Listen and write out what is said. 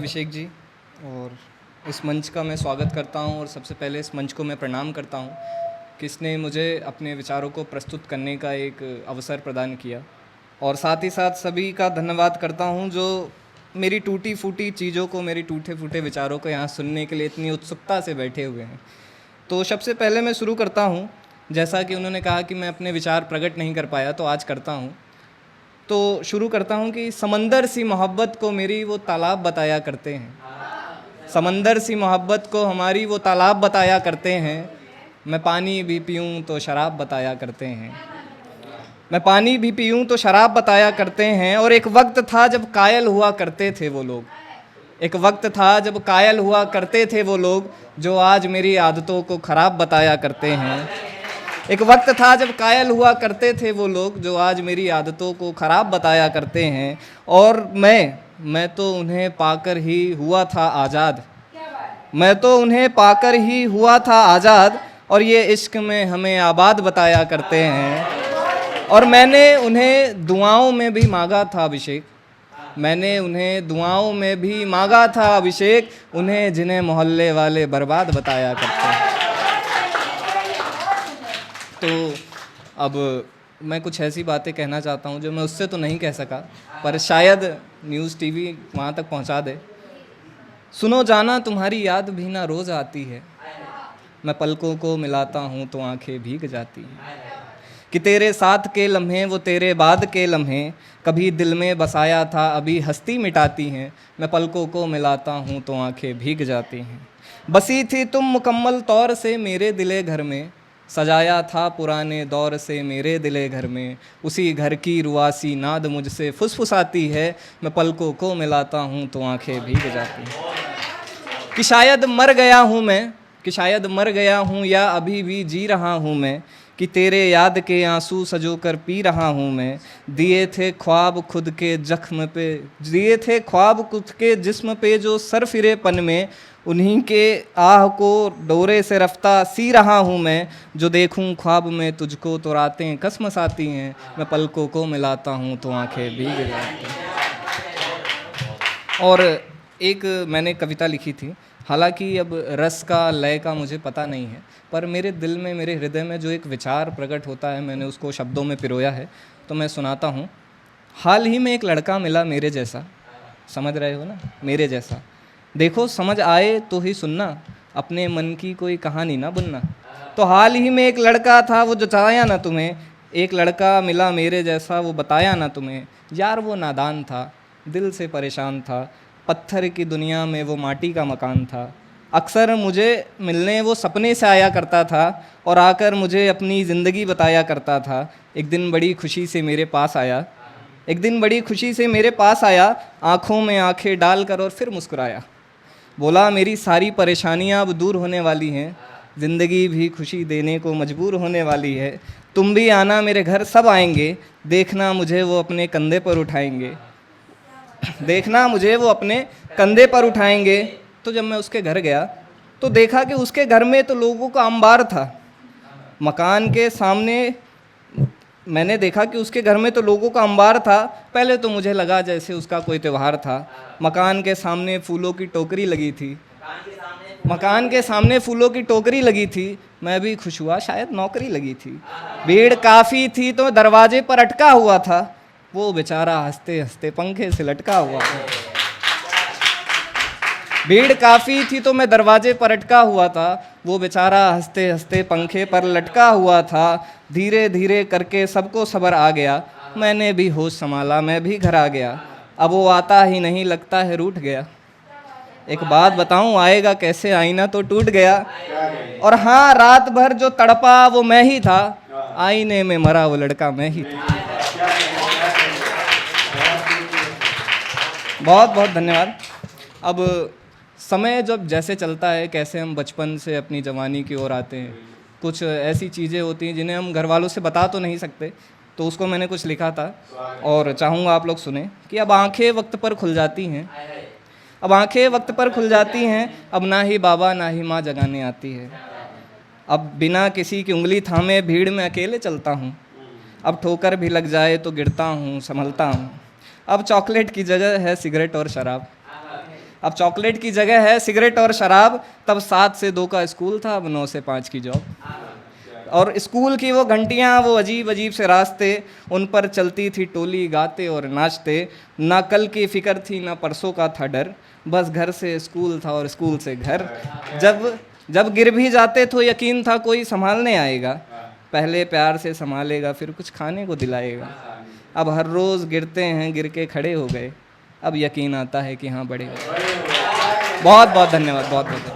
अभिषेक जी। और इस मंच का मैं स्वागत करता हूं और सबसे पहले इस मंच को मैं प्रणाम करता हूं कि इसने मुझे अपने विचारों को प्रस्तुत करने का एक अवसर प्रदान किया। और साथ ही साथ सभी का धन्यवाद करता हूं जो मेरी टूटी फूटी चीज़ों को, मेरी टूटे फूटे विचारों को यहाँ सुनने के लिए इतनी उत्सुकता से बैठे हुए हैं। तो सबसे पहले मैं शुरू करता हूँ, जैसा कि उन्होंने कहा कि मैं अपने विचार प्रकट नहीं कर पाया तो आज करता हूँ। तो शुरू करता हूँ कि समंदर सी मोहब्बत को मेरी वो तालाब बताया करते हैं। समंदर सी मोहब्बत को हमारी वो तालाब बताया करते हैं। मैं पानी भी पीऊँ तो शराब बताया करते हैं। मैं पानी भी पीऊँ तो शराब बताया करते हैं। और एक वक्त था जब कायल हुआ करते थे वो लोग। एक वक्त था जब कायल हुआ करते थे वो लोग जो आज मेरी आदतों को ख़राब बताया करते हैं। एक वक्त था जब कायल हुआ करते थे वो लोग जो आज मेरी आदतों को ख़राब बताया करते हैं। और मैं तो उन्हें पाकर ही हुआ था आज़ाद। मैं तो उन्हें पाकर ही हुआ था आज़ाद। और ये इश्क में हमें आबाद बताया करते हैं। और मैंने उन्हें दुआओं में भी मांगा था अभिषेक। मैंने उन्हें दुआओं में भी मांगा था अभिषेक। उन्हें जिन्हें मोहल्ले वाले बर्बाद बताया करते हैं। तो अब मैं कुछ ऐसी बातें कहना चाहता हूँ जो मैं उससे तो नहीं कह सका, पर शायद न्यूज़ टीवी वहाँ तक पहुँचा दे। सुनो जाना तुम्हारी याद भी ना रोज़ आती है। मैं पलकों को मिलाता हूँ तो आंखें भीग जाती हैं। कि तेरे साथ के लम्हे वो तेरे बाद के लम्हे कभी दिल में बसाया था अभी हस्ती मिटाती हैं। मैं पलकों को मिलाता हूँ तो आंखें भीग जाती हैं। बसी थी तुम मुकम्मल तौर से मेरे दिले घर में। सजाया था पुराने दौर से मेरे दिले घर में। उसी घर की रुआसी नाद मुझसे फुसफुसाती है। मैं पलकों को मिलाता हूँ तो आंखें भीग जाती हैं। कि शायद मर गया हूँ मैं, कि शायद मर गया हूँ या अभी भी जी रहा हूँ मैं। कि तेरे याद के आंसू सजो कर पी रहा हूँ मैं। दिए थे ख्वाब खुद के जख्म पे, दिए थे ख्वाब खुद के जिस्म पे जो सर फिरे पन में। उन्हीं के आह को डोरे से रफ्ता सी रहा हूँ मैं। जो देखूँ ख्वाब में तुझको तो रातें कसमसाती हैं। मैं पलकों को मिलाता हूँ तो आंखें भीग जाती हैं। और एक मैंने कविता लिखी थी, हालांकि अब रस का लय का मुझे पता नहीं है, पर मेरे दिल में, मेरे हृदय में जो एक विचार प्रकट होता है मैंने उसको शब्दों में पिरोया है, तो मैं सुनाता हूँ। हाल ही में एक लड़का मिला मेरे जैसा, समझ रहे हो ना, मेरे जैसा। देखो समझ आए तो ही सुनना, अपने मन की कोई कहानी ना बुनना। तो हाल ही में एक लड़का था वो जो बताया ना तुम्हें। एक लड़का मिला मेरे जैसा वो बताया ना तुम्हें। यार वो नादान था, दिल से परेशान था। पत्थर की दुनिया में वो माटी का मकान था। अक्सर मुझे मिलने वो सपने से आया करता था और आकर मुझे अपनी ज़िंदगी बताया करता था। एक दिन बड़ी खुशी से मेरे पास आया, एक दिन बड़ी खुशी से मेरे पास आया। आँखों में आँखें डालकर और फिर मुस्कुराया। बोला मेरी सारी परेशानियाँ अब दूर होने वाली हैं। ज़िंदगी भी खुशी देने को मजबूर होने वाली है। तुम भी आना मेरे घर, सब आएंगे। देखना मुझे वो अपने कंधे पर उठाएंगे, देखना मुझे वो अपने कंधे पर उठाएंगे। तो जब मैं उसके घर गया तो देखा कि उसके घर में तो लोगों का अंबार था। मकान के सामने मैंने देखा कि उसके घर में तो लोगों का अंबार था। पहले तो मुझे लगा जैसे उसका कोई त्यौहार था। मकान के सामने फूलों की टोकरी लगी थी, मकान के सामने फूलों की टोकरी लगी थी। मैं भी खुश हुआ, शायद नौकरी लगी थी। भीड़ काफ़ी थी तो दरवाजे पर अटका हुआ था। वो बेचारा हंसते हंसते पंखे से लटका हुआ था। भीड़ काफ़ी थी तो मैं दरवाजे पर अटका हुआ था। वो बेचारा हंसते हंसते पंखे पर लटका हुआ था। धीरे धीरे करके सबको सब्र आ गया। मैंने भी होश संभाला, मैं भी घर आ गया। अब वो आता ही नहीं, लगता है रूठ गया। एक बात बताऊं, आएगा कैसे, आईना तो टूट गया। और हाँ, रात भर जो तड़पा वो मैं ही था। आईने में मरा वो लड़का मैं ही था। बहुत बहुत धन्यवाद। अब समय जब जैसे चलता है, कैसे हम बचपन से अपनी जवानी की ओर आते हैं, कुछ ऐसी चीज़ें होती हैं जिन्हें हम घर वालों से बता तो नहीं सकते। तो उसको मैंने कुछ लिखा था और चाहूँगा आप लोग सुने कि अब आंखें वक्त पर खुल जाती हैं, अब आंखें वक्त पर खुल जाती हैं। अब ना ही बाबा ना ही माँ जगाने आती है। अब बिना किसी की उंगली थामे भीड़ में अकेले चलता हूँ। अब ठोकर भी लग जाए तो गिरता हूँ, संभलता हूँ। अब चॉकलेट की जगह है सिगरेट और शराब। अब चॉकलेट की जगह है सिगरेट और शराब, तब 7 से 2 का स्कूल था, अब 9 से 5 की जॉब। और स्कूल की वो घंटियाँ, वो अजीब अजीब से रास्ते, उन पर चलती थी टोली गाते और नाचते, ना कल की फिक्र थी ना परसों का था डर, बस घर से स्कूल था और स्कूल से घर। जब जब गिर भी जाते तो यकीन था कोई संभालने आएगा, पहले प्यार से संभालेगा फिर कुछ खाने को दिलाएगा। अब हर रोज़ गिरते हैं, गिर के खड़े हो गए, अब यकीन आता है कि हाँ बड़े हो गए। बहुत बहुत धन्यवाद, बहुत बहुत।